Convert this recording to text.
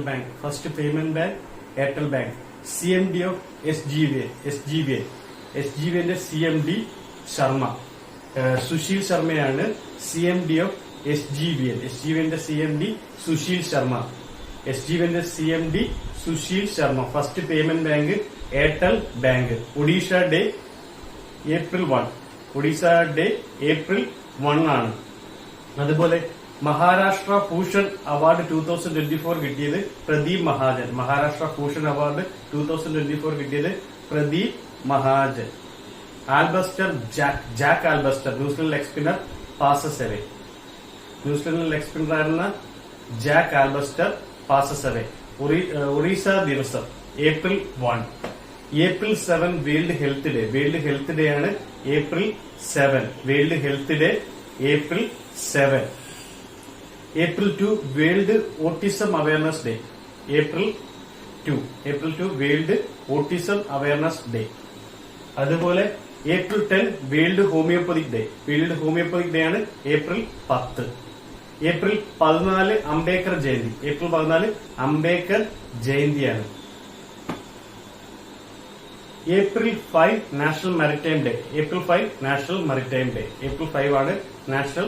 Bank, First Payment Bank, Airtel Bank. CMD of SGVA ന്റെ CMD Sharma, Sushil ശർമ്മയാണ് CMD of SGVA ന്റെ CMD Sushil Sharma. SGVA CMD Sushil Sharma. First payment bank Airtel bank. Odisha day April 1 ആണ്. അതുപോലെ Maharashtra Bhushan award 2024 കിട്ടിയത് Pradeep Mahajan. Maharashtra Bhushan award 2024 കിട്ടിയത് Pradeep Mahajan. Alabaster Jack Alabaster, New Zealand leg spinner, passes away. New Zealand leg spinner ആയിരുന്ന Jack Alabaster passes away. Orissa ദിവസം April 1. April 7 world health day. World health day ആണ് April 7. World health day April 7. April 2 world autism awareness day. April 2 world autism awareness day. അതുപോലെ April 10 world homeopathic day. World homeopathic day ആണ് April 10. April 14 Ambedkar Jayanti. April 14 Ambedkar ജയന്തിയാണ്. April 5 national maritime day. April 5 national maritime day. April 5 ആണ് national